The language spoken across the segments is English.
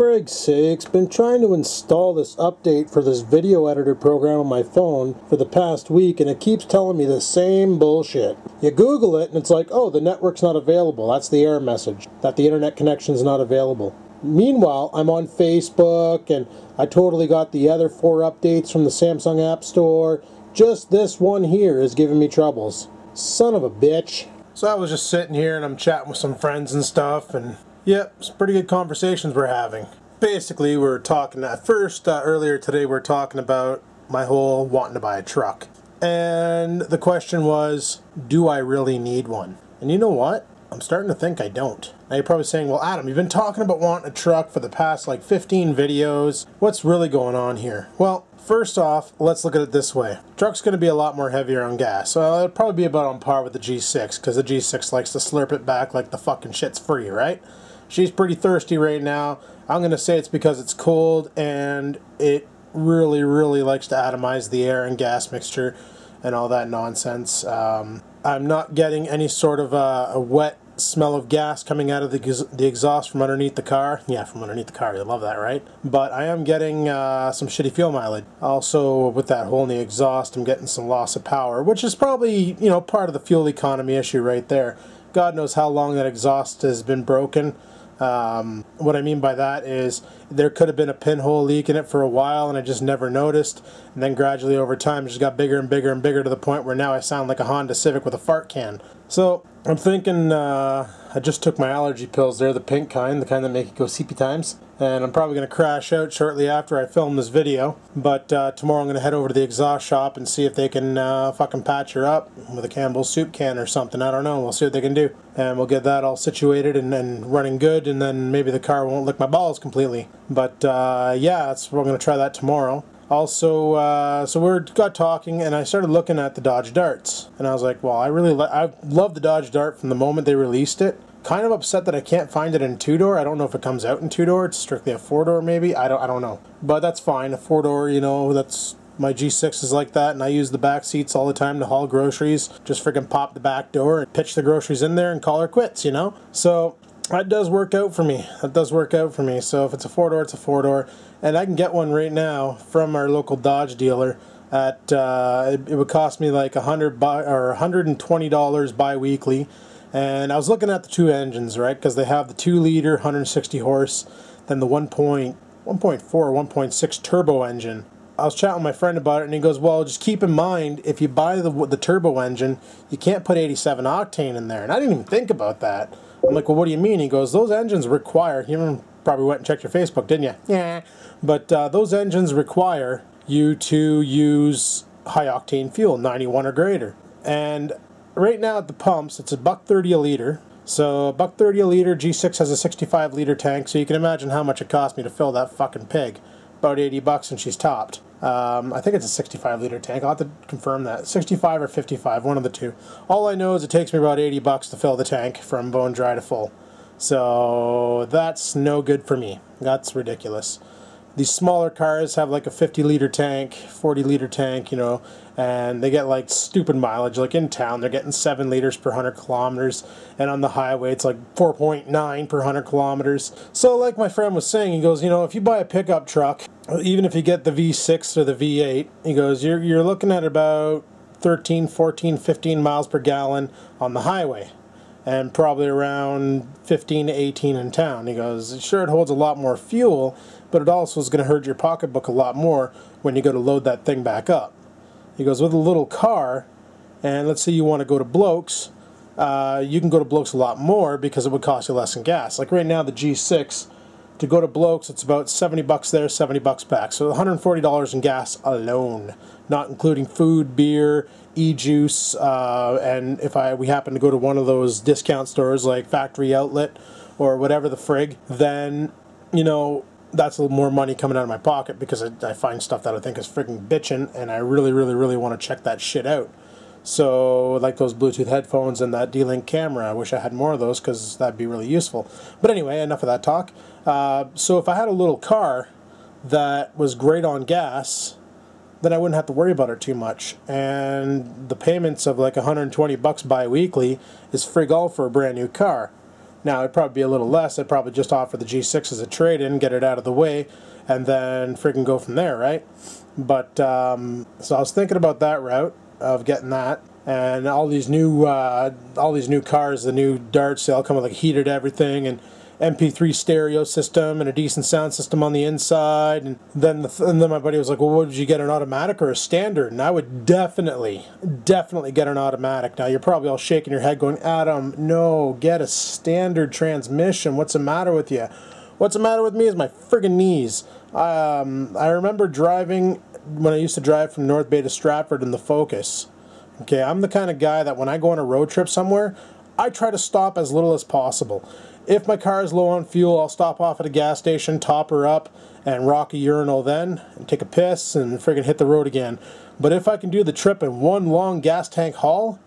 frig's sakes, been trying to install this update for this video editor program on my phone for the past week, and it keeps telling me the same bullshit. You Google it and it's like, oh, the network's not available. That's the error message, that the internet connection's not available. Meanwhile, I'm on Facebook and I totally got the other 4 updates from the Samsung App Store. Just this one here is giving me troubles. Son of a bitch. So I was just sitting here and I'm chatting with some friends and stuff, and yep, some pretty good conversations we're having. Basically, we were talking at first, earlier today, we were talking about my whole wanting to buy a truck. And the question was, do I really need one? And you know what? I'm starting to think I don't. Now you're probably saying, well, Adam, you've been talking about wanting a truck for the past like 15 videos. What's really going on here? Well, first off, let's look at it this way. Truck's going to be a lot more heavier on gas, so it'll probably be about on par with the G6, because the G6 likes to slurp it back like the fucking shit's free, right? She's pretty thirsty right now. I'm going to say it's because it's cold, and it really, really likes to atomize the air and gas mixture and all that nonsense. I'm not getting any sort of a wet smell of gas coming out of the exhaust from underneath the car. Yeah, from underneath the car. You love that, right? But I am getting some shitty fuel mileage. Also, with that hole in the exhaust, I'm getting some loss of power, which is probably, you know, part of the fuel economy issue right there. God knows how long that exhaust has been broken. What I mean by that is there could have been a pinhole leak in it for a while and I just never noticed, and then gradually over time it just got bigger and bigger and bigger to the point where now I sound like a Honda Civic with a fart can. So I'm thinking I just took my allergy pills. They're the pink kind, the kind that make you go seepy times, and I'm probably going to crash out shortly after I film this video. But tomorrow I'm going to head over to the exhaust shop and see if they can fucking patch her up with a Campbell's soup can or something. I don't know. We'll see what they can do, and we'll get that all situated and running good, and then maybe the car won't lick my balls completely. But yeah, we're going to try that tomorrow. Also, so we got talking, and I started looking at the Dodge Darts, and I was like, well, I love the Dodge Dart from the moment they released it. Kind of upset that I can't find it in 2-door. I don't know if it comes out in 2-door. It's strictly a 4-door maybe. I don't know. But that's fine. A 4-door, you know, that's my G6 is like that, and I use the back seats all the time to haul groceries. Just freaking pop the back door and pitch the groceries in there and call her quits, you know? So that does work out for me. That does work out for me. So if it's a 4-door, it's a 4-door. And I can get one right now from our local Dodge dealer at, it would cost me like $120 bi-weekly. And I was looking at the 2 engines, right? Because they have the 2-liter, 160 horse, then the 1.4 or 1.6 turbo engine. I was chatting with my friend about it, and he goes, well, just keep in mind, if you buy the turbo engine, you can't put 87 octane in there. And I didn't even think about that. I'm like, well, what do you mean? He goes, those engines require, you probably went and checked your Facebook, didn't you? Yeah. But those engines require you to use high octane fuel, 91 or greater. And right now at the pumps, it's $1.30 a liter. So $1.30 a liter, G6 has a 65 liter tank, so you can imagine how much it cost me to fill that fucking pig. About $80 and she's topped. I think it's a 65 liter tank. I'll have to confirm that. 65 or 55, one of the two. All I know is it takes me about $80 to fill the tank from bone dry to full. So that's no good for me. That's ridiculous. These smaller cars have like a 50 liter tank, 40 liter tank, you know, and they get like stupid mileage. Like in town, they're getting 7 liters per 100 kilometers, and on the highway, it's like 4.9 per 100 kilometers. So like my friend was saying, he goes, you know, if you buy a pickup truck, even if you get the V6 or the V8, he goes, you're looking at about 13, 14, 15 miles per gallon on the highway, and probably around 15 to 18 in town. He goes, sure, it holds a lot more fuel, but it also is going to hurt your pocketbook a lot more when you go to load that thing back up. He goes, with a little car, and let's say you want to go to Blokes, you can go to Blokes a lot more because it would cost you less in gas. Like right now, the G6, to go to Blokes, it's about $70 there, $70 back. So $140 in gas alone, not including food, beer, e-juice, and if we happen to go to one of those discount stores like Factory Outlet or whatever the frig, then, you know, that's a little more money coming out of my pocket because I find stuff that I think is freaking bitchin', and I really, really, really want to check that shit out. So, like those Bluetooth headphones and that D-Link camera, I wish I had more of those because that'd be really useful. But anyway, enough of that talk. So if I had a little car that was great on gas, then I wouldn't have to worry about it too much. And the payments of like $120 bi-weekly is frig all for a brand new car. Now, it'd probably be a little less. I'd probably just offer the G6 as a trade-in, get it out of the way, and then freaking go from there, right? But, so I was thinking about that route of getting that. And all these new cars, the new Darts, they all come with like heated everything and MP3 stereo system and a decent sound system on the inside. And then my buddy was like, well, what would you get, an automatic or a standard? And I would definitely get an automatic. Now, you're probably all shaking your head going, Adam, no, get a standard transmission. What's the matter with you? What's the matter with me is my friggin' knees. I remember driving, when I used to drive from North Bay to Stratford in the Focus. Okay, I'm the kind of guy that when I go on a road trip somewhere, I try to stop as little as possible. If my car is low on fuel, I'll stop off at a gas station, top her up, and rock a urinal then, and take a piss, and friggin' hit the road again. But if I can do the trip in one long gas tank haul,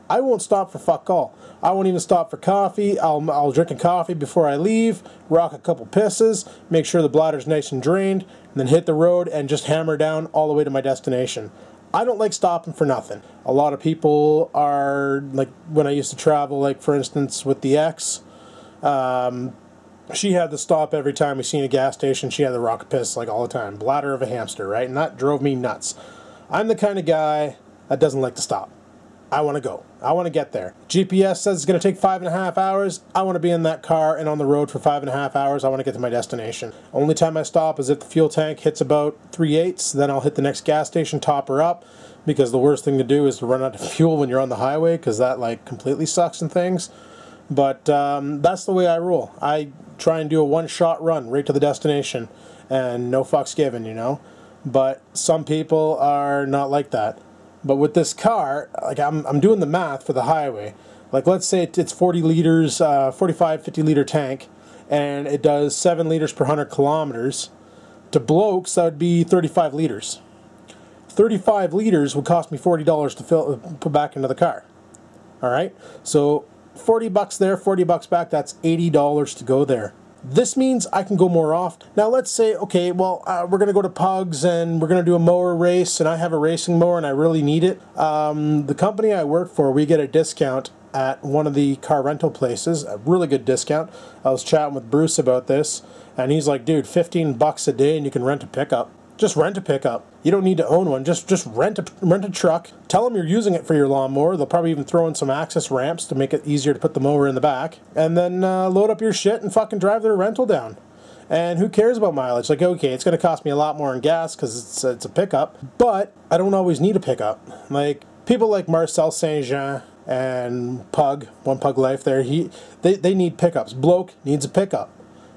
I won't stop for fuck all. I won't even stop for coffee. I'll drink a coffee before I leave, rock a couple pisses, make sure the bladder's nice and drained, and then hit the road and just hammer down all the way to my destination. I don't like stopping for nothing. A lot of people are, like when I used to travel, like for instance with the ex, she had to stop every time we seen a gas station. She had to rock a piss like all the time. Bladder of a hamster, right? And that drove me nuts. I'm the kind of guy that doesn't like to stop. I want to go. I want to get there. GPS says it's going to take 5.5 hours. I want to be in that car and on the road for 5.5 hours. I want to get to my destination. Only time I stop is if the fuel tank hits about 3/8. Then I'll hit the next gas station, top her up, because the worst thing to do is to run out of fuel when you're on the highway, because that like completely sucks and things. But that's the way I roll. I try and do a one-shot run right to the destination and no fucks given, you know. But some people are not like that. But with this car, like I'm doing the math for the highway. Like let's say it's 40 liters, 45, 50 liter tank, and it does 7 liters per 100 kilometers. To blokes, that would be 35 liters. 35 liters would cost me $40 to put back into the car. All right, so 40 bucks there, 40 bucks back. That's $80 to go there. This means I can go more often. Now let's say, okay, well, we're going to go to Pugs and we're going to do a mower race and I have a racing mower and I really need it. The company I work for, we get a discount at one of the car rental places, a really good discount. I was chatting with Bruce about this and he's like, dude, 15 bucks a day and you can rent a pickup. Just rent a pickup. You don't need to own one. Just rent a truck. Tell them you're using it for your lawnmower. They'll probably even throw in some access ramps to make it easier to put the mower in the back. And then load up your shit and fucking drive their rental down. And who cares about mileage? Like, okay, it's going to cost me a lot more in gas because it's a pickup. But I don't always need a pickup. Like, people like Marcel Saint-Jean and Pug, One Pug Life there, they need pickups. Bloke needs a pickup.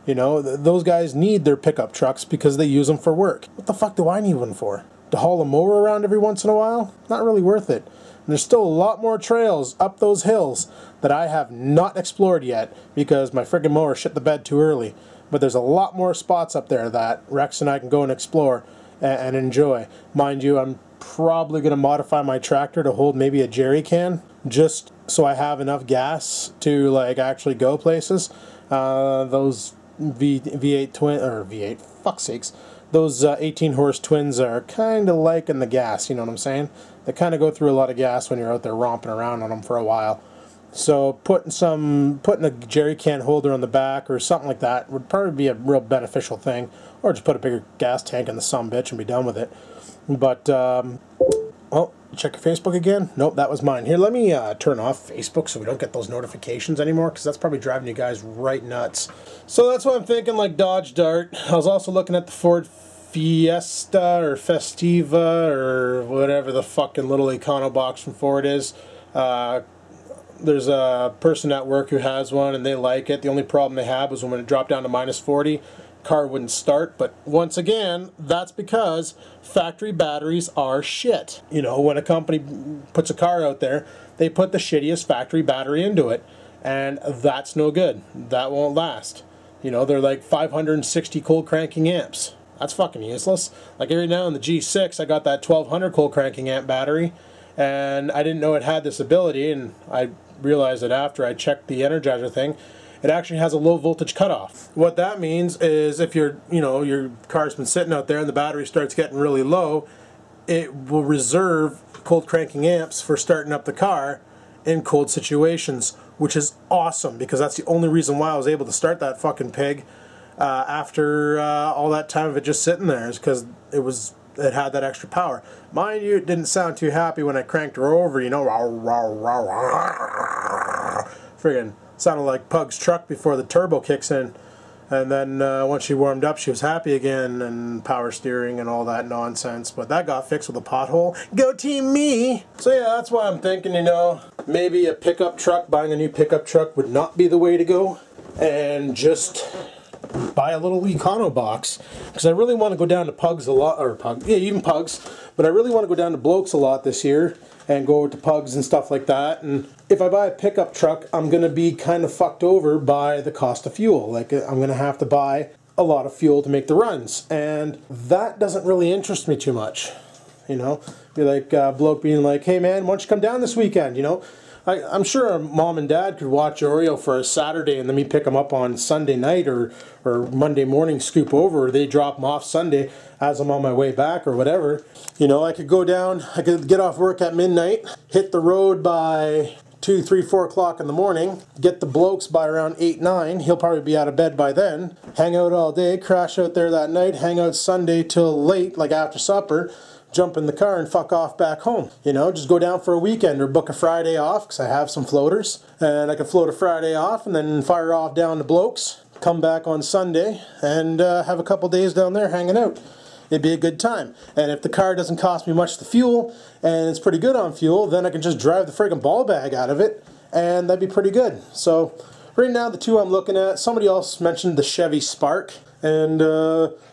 You know, those guys need their pickup trucks because they use them for work. What the fuck do I need one for? To haul a mower around every once in a while? Not really worth it. And there's still a lot more trails up those hills that I have not explored yet because my friggin' mower shit the bed too early. But there's a lot more spots up there that Rex and I can go and explore and enjoy. Mind you, I'm probably going to modify my tractor to hold maybe a jerry can just so I have enough gas to like actually go places. Those V8 twin, or V8, fuck's sakes, those 18 horse twins are kind of like in the gas, you know what I'm saying? They kind of go through a lot of gas when you're out there romping around on them for a while. So putting a jerry can holder on the back or something like that would probably be a real beneficial thing, or just put a bigger gas tank in the sumbitch and be done with it. But oh, check your Facebook again? Nope, that was mine. Here, let me turn off Facebook so we don't get those notifications anymore, because that's probably driving you guys right nuts. So that's what I'm thinking, like Dodge Dart. I was also looking at the Ford Fiesta or Festiva or whatever the fucking little Econobox from Ford is. There's a person at work who has one and they like it. The only problem they had was when it dropped down to -40, car wouldn't start. But once again, that's because factory batteries are shit. You know, when a company puts a car out there, they put the shittiest factory battery into it, and that's no good. That won't last. You know, they're like 560 cold cranking amps. That's fucking useless. Like right now in the G6, I got that 1200 cold cranking amp battery, and I didn't know it had this ability, and I realized that after I checked the Energizer thing, it actually has a low voltage cutoff. What that means is if your car's been sitting out there and the battery starts getting really low, it will reserve cold cranking amps for starting up the car, in cold situations, which is awesome because that's the only reason why I was able to start that fucking pig after all that time of it just sitting there, is because it had that extra power. Mind you, it didn't sound too happy when I cranked her over, you know. Friggin' sounded like Pug's truck before the turbo kicks in. And then once she warmed up, she was happy again, and power steering and all that nonsense. But that got fixed with a pothole. Go team me! So yeah, that's why I'm thinking, you know, maybe a pickup truck, buying a new pickup truck would not be the way to go. And just buy a little Econo box. Because I really want to go down to Pugs a lot, or even Pugs. But I really want to go down to Blokes a lot this year. And go to Pugs and stuff like that. And if I buy a pickup truck, I'm going to be kind of fucked over by the cost of fuel. Like, I'm going to have to buy a lot of fuel to make the runs. And that doesn't really interest me too much. You know, be like bloke being like, hey man, why don't you come down this weekend, you know? I'm sure mom and dad could watch Oreo for a Saturday and then me pick them up on Sunday night or Monday morning, scoop over, or they drop them off Sunday as I'm on my way back or whatever. You know, I could go down, I could get off work at midnight, hit the road by 2, 3, 4 o'clock in the morning, get the Blokes by around 8, 9, he'll probably be out of bed by then, hang out all day, crash out there that night, hang out Sunday till late, like after supper, jump in the car and fuck off back home. You know, just go down for a weekend or book a Friday off, because I have some floaters, and I can float a Friday off and then fire off down to Blokes, come back on Sunday, and have a couple days down there hanging out. It'd be a good time. And if the car doesn't cost me much to fuel, and it's pretty good on fuel, then I can just drive the friggin' ball bag out of it, and that'd be pretty good. So, right now the two I'm looking at, somebody else mentioned the Chevy Spark, and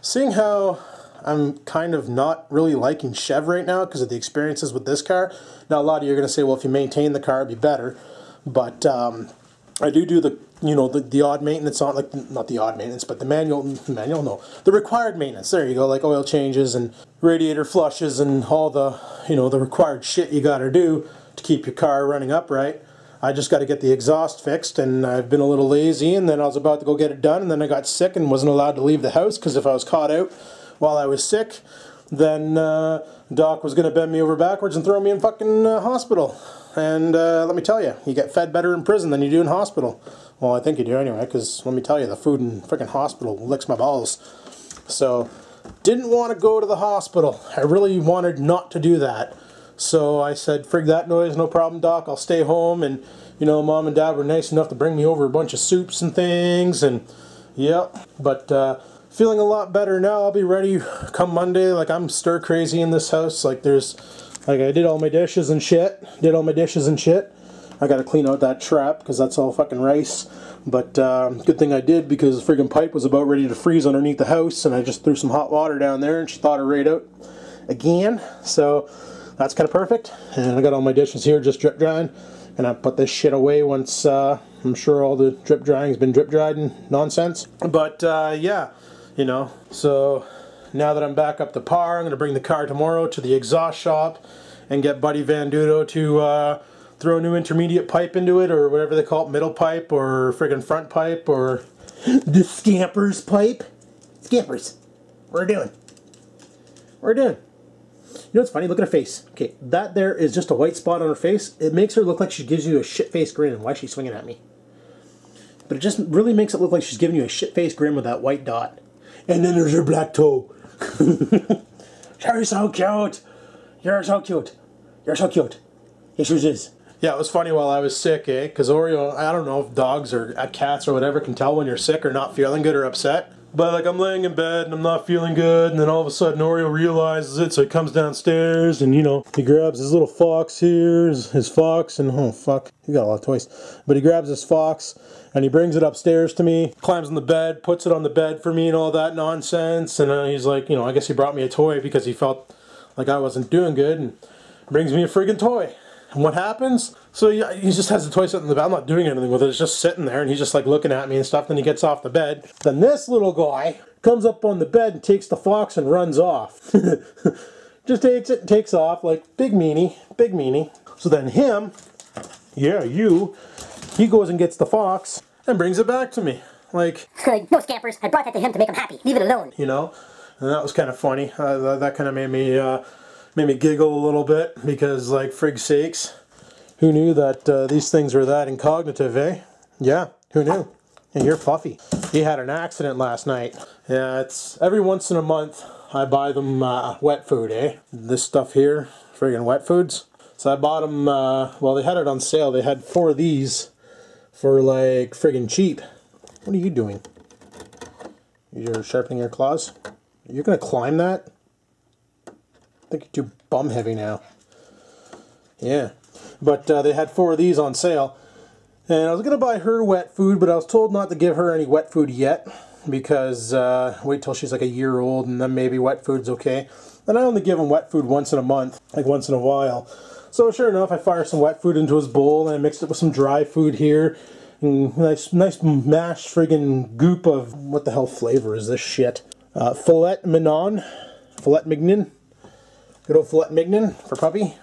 seeing how I'm kind of not really liking Chev right now because of the experiences with this car. Now, a lot of you are going to say, well, if you maintain the car, it'd be better. But I do the, you know, the odd maintenance on, like, not the odd maintenance, but the the required maintenance. There you go, like oil changes and radiator flushes and all the, you know, the required shit you got to do to keep your car running upright. I just got to get the exhaust fixed, and I've been a little lazy, and then I was about to go get it done, and then I got sick and wasn't allowed to leave the house because if I was caught out while I was sick, then Doc was going to bend me over backwards and throw me in fucking hospital. And let me tell you, you get fed better in prison than you do in hospital. Well, I think you do anyway, because let me tell you, the food in freaking hospital licks my balls. So, didn't want to go to the hospital. I really wanted not to do that. So I said, frig that noise, no problem, Doc, I'll stay home. And, you know, Mom and Dad were nice enough to bring me over a bunch of soups and things. And, yep, but feeling a lot better now. I'll be ready come Monday. Like, I'm stir crazy in this house. Like, I did all my dishes and shit. I gotta clean out that trap because that's all fucking rice. But good thing I did, because the friggin' pipe was about ready to freeze underneath the house, and I just threw some hot water down there and she thawed it right out again. So that's kind of perfect. And I got all my dishes here just drip drying, and I put this shit away once I'm sure all the drip drying's been drip dried and nonsense. But yeah, you know, so now that I'm back up to par, I'm going to bring the car tomorrow to the exhaust shop and get Buddy Van Dudo to throw a new intermediate pipe into it, or whatever they call it, middle pipe, or friggin' front pipe, or the Scampers pipe. Scampers, what are we doing? What are we doing? You know what's funny? Look at her face. Okay, that there is just a white spot on her face. It makes her look like she gives you a shit-faced grin. Why is she swinging at me? But it just really makes it look like she's giving you a shit-faced grin with that white dot. And then there's her black toe. You're so cute. You're so cute. You're so cute. Yes, she is. Yeah, it was funny while I was sick, eh? Because Oreo, I don't know if dogs or cats or whatever can tell when you're sick or not feeling good or upset. But like, I'm laying in bed and I'm not feeling good, and then all of a sudden Oreo realizes it, so he comes downstairs and, you know, he grabs his little fox here, his fox, and oh fuck, he got a lot of toys. But he grabs his fox and he brings it upstairs to me, climbs on the bed, puts it on the bed for me and all that nonsense, and he's like, you know, I guess he brought me a toy because he felt like I wasn't doing good, and brings me a friggin' toy. And what happens? So he just has the toy sitting in the bed. I'm not doing anything with it. It's just sitting there, and he's just like looking at me and stuff. Then he gets off the bed. Then this little guy comes up on the bed and takes the fox and runs off. Just takes it and takes off like big meanie, big meanie. So then him, yeah, he goes and gets the fox and brings it back to me. Like, no Scampers, I brought that to him to make him happy. Leave it alone. You know, and that was kind of funny. That kind of made me giggle a little bit, because like, frig sakes, Who knew that these things were that incognitive, eh? Yeah, who knew? And you're Fluffy. He had an accident last night. Yeah, it's every once in a month I buy them wet food, eh? This stuff here, friggin' wet foods. So I bought them, well, they had it on sale. They had 4 of these for like friggin' cheap. What are you doing? You're sharpening your claws? You're gonna climb that? I think you're too bum heavy now. Yeah. But they had 4 of these on sale. And I was gonna buy her wet food, but I was told not to give her any wet food yet, because wait till she's like a year old and then maybe wet food's okay. And I only give him wet food once in a month, like once in a while. So sure enough, I fired some wet food into his bowl and I mixed it with some dry food here. And nice mashed friggin' goop of, what the hell flavor is this shit? Filet mignon. Filet mignon. Good old filet mignon for puppy.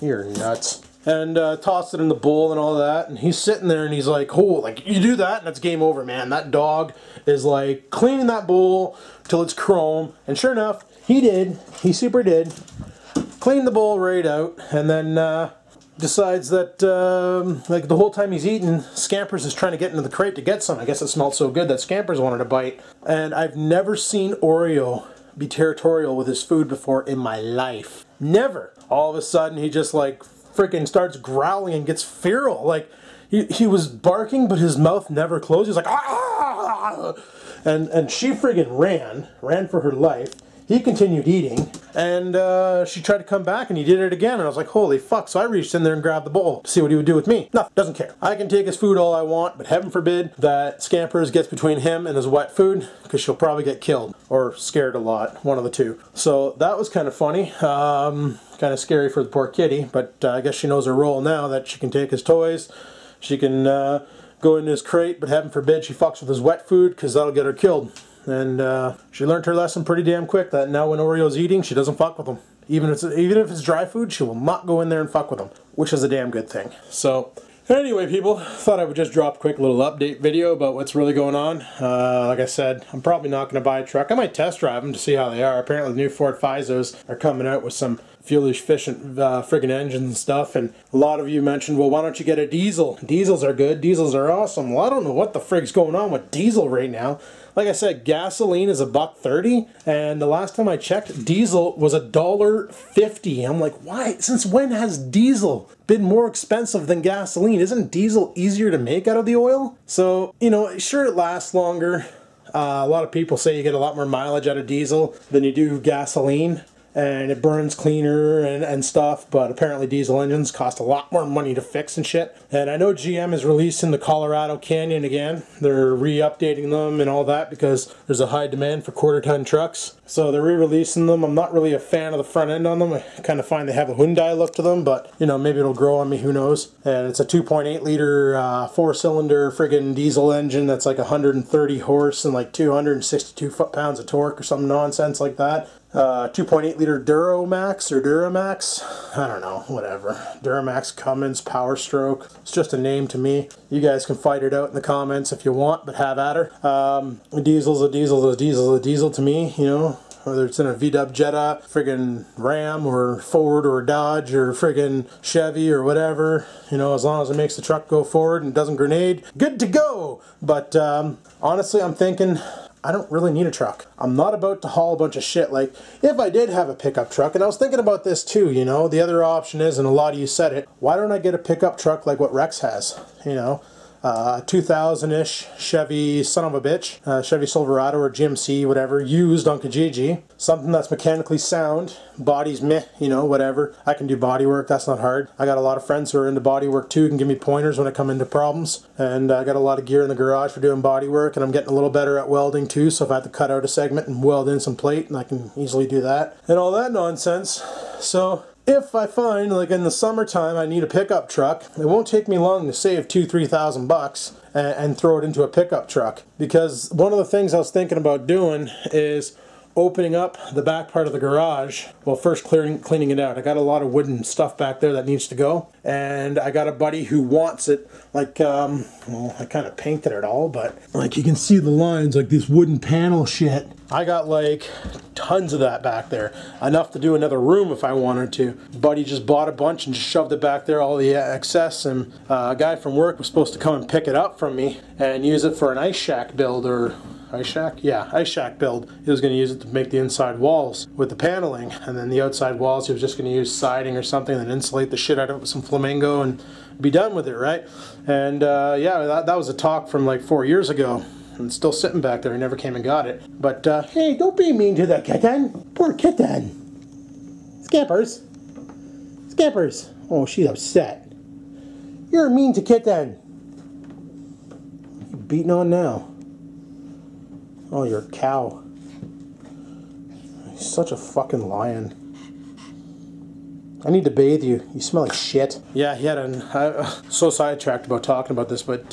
You're nuts. And tossed it in the bowl and all that, and he's sitting there and he's like, oh, like, you do that and it's game over, man. That dog is like cleaning that bowl till it's chrome. And sure enough, he did. He super did. Cleaned the bowl right out, and then decides that like the whole time he's eating, Scampers is trying to get into the crate to get some. I guess it smelled so good that Scampers wanted a bite. And I've never seen Oreo be territorial with his food before in my life. Never. All of a sudden he just like freaking starts growling and gets feral. Like he was barking, but his mouth never closed. He's like, ah! And she friggin' ran for her life. He continued eating, and she tried to come back, and he did it again, and I was like, holy fuck. So I reached in there and grabbed the bowl to see what he would do with me. No, doesn't care. I can take his food all I want, but heaven forbid that Scampers gets between him and his wet food, because she'll probably get killed, or scared a lot, one of the two. So that was kind of funny, kind of scary for the poor kitty, but I guess she knows her role now, that she can take his toys, she can go in his crate, but heaven forbid she fucks with his wet food, because that'll get her killed. And she learned her lesson pretty damn quick, that now when Oreo's eating, she doesn't fuck with him. Even if it's dry food, she will not go in there and fuck with him, which is a damn good thing. So anyway, people, thought I would just drop a quick little update video about what's really going on. Like I said, I'm probably not going to buy a truck. I might test drive them to see how they are. Apparently the new Ford Fizos are coming out with some fuel efficient friggin' engines and stuff, and a lot of you mentioned, well, why don't you get a diesel? Diesels are good, diesels are awesome. Well, I don't know what the frig's going on with diesel right now. Like I said, gasoline is $1.30, and the last time I checked, diesel was $1.50. I'm like, why? Since when has diesel been more expensive than gasoline? Isn't diesel easier to make out of the oil? So, you know, sure, it lasts longer. A lot of people say you get a lot more mileage out of diesel than you do gasoline, and it burns cleaner and stuff, but apparently diesel engines cost a lot more money to fix and shit. And I know GM is releasing the Colorado Canyon again. They're re-updating them and all that because there's a high demand for quarter-ton trucks. So they're re-releasing them. I'm not really a fan of the front end on them. I kind of find they have a Hyundai look to them, but, you know, maybe it'll grow on me, who knows. And it's a 2.8 liter 4-cylinder friggin' diesel engine that's like 130 horse and like 262 foot-pounds of torque or some nonsense like that. 2.8 liter Duramax or Duramax, I don't know, whatever. Duramax Cummins Power Stroke. It's just a name to me. You guys can fight it out in the comments if you want, but have at her. A diesel's a diesel's a diesel's a diesel to me, you know. Whether it's in a VW Jetta, friggin' Ram, or Ford, or Dodge, or friggin' Chevy, or whatever, you know, as long as it makes the truck go forward and doesn't grenade, good to go! But honestly, I'm thinking, I don't really need a truck. I'm not about to haul a bunch of shit. Like, if I did have a pickup truck, and I was thinking about this too, you know, the other option is, and a lot of you said it, why don't I get a pickup truck like what Rex has, you know? 2000-ish Chevy son of a bitch, Chevy Silverado or GMC, whatever, used on Kijiji. Something that's mechanically sound, body's meh, you know, whatever. I can do body work, that's not hard. I got a lot of friends who are into body work too, can give me pointers when I come into problems. And I got a lot of gear in the garage for doing body work, and I'm getting a little better at welding too, so if I have to cut out a segment and weld in some plate, and I can easily do that. And all that nonsense. So if I find, like in the summertime, I need a pickup truck, it won't take me long to save $2,000-3,000 bucks and throw it into a pickup truck. Because one of the things I was thinking about doing is opening up the back part of the garage. Well, first cleaning it out. I got a lot of wooden stuff back there that needs to go, and I got a buddy who wants it. Like, well, I kind of painted it all, but like you can see the lines, like this wooden panel shit. I got like tons of that back there. Enough to do another room if I wanted to. Buddy just bought a bunch and just shoved it back there, all the excess, and a guy from work was supposed to come and pick it up from me and use it for an ice shack build, or ice shack? Yeah, ice shack build. He was going to use it to make the inside walls with the paneling, and then the outside walls he was just going to use siding or something and insulate the shit out of it with some flamingo and be done with it, right? And yeah, that was a talk from like 4 years ago. And it's still sitting back there. He never came and got it. But, hey, don't be mean to the kitten. Poor kitten. Scampers. Scampers. Oh, she's upset. You're mean to kitten. You beating on now? Oh, you're a cow. You're such a fucking lion. I need to bathe you. You smell like shit. Yeah, he had so sidetracked about talking about this, but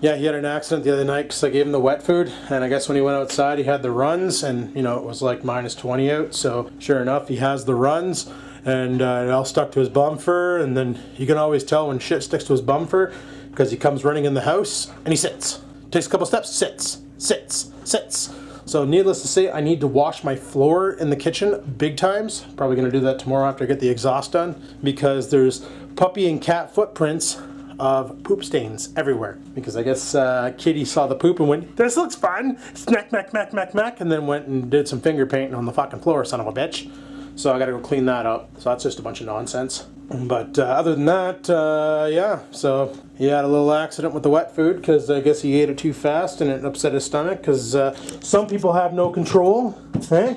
yeah, he had an accident the other night because I gave him the wet food, and I guess when he went outside he had the runs, and you know, it was like -20 out, so sure enough he has the runs, and it all stuck to his bum fur, and then you can always tell when shit sticks to his bum fur because he comes running in the house and he sits. Takes a couple steps, sits, sits, sits. So needless to say, I need to wash my floor in the kitchen big times. Probably going to do that tomorrow after I get the exhaust done, because there's puppy and cat footprints of poop stains everywhere. Because I guess Kitty saw the poop and went, "This looks fun," smack, smack, smack, smack, smack, and then went and did some finger painting on the fucking floor, son of a bitch. So I gotta go clean that up. So that's just a bunch of nonsense. But other than that, yeah, so he had a little accident with the wet food because I guess he ate it too fast and it upset his stomach, because some people have no control, eh?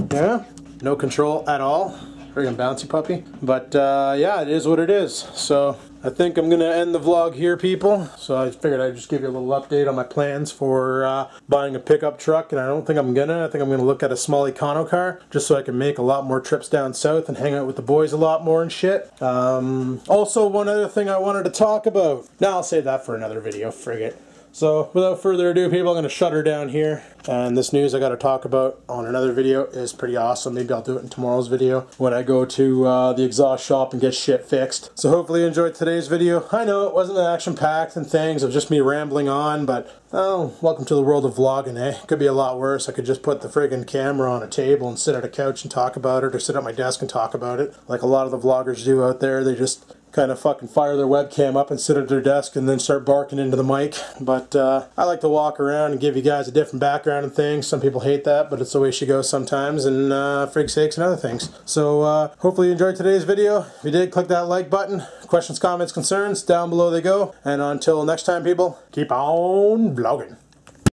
Yeah, no control at all. Friggin' bouncy puppy. But yeah, it is what it is. So I think I'm going to end the vlog here, people. So I figured I'd just give you a little update on my plans for buying a pickup truck, and I don't think I'm gonna. I think I'm going to look at a small econo car, just so I can make a lot more trips down south and hang out with the boys a lot more and shit. Also, one other thing I wanted to talk about. Now I'll save that for another video, frig it. So without further ado, people, I'm going to shut her down here. And this news I got to talk about on another video is pretty awesome. Maybe I'll do it in tomorrow's video when I go to the exhaust shop and get shit fixed. So hopefully you enjoyed today's video. I know it wasn't action-packed and things. It was just me rambling on, but oh, welcome to the world of vlogging, eh? Could be a lot worse. I could just put the friggin' camera on a table and sit at a couch and talk about it, or sit at my desk and talk about it. Like a lot of the vloggers do out there. They just kind of fucking fire their webcam up and sit at their desk and then start barking into the mic. But I like to walk around and give you guys a different background and things. Some people hate that, but it's the way she goes sometimes, and frig sakes and other things. So hopefully you enjoyed today's video. If you did, click that like button. Questions, comments, concerns, down below they go. And until next time, people, keep on vlogging.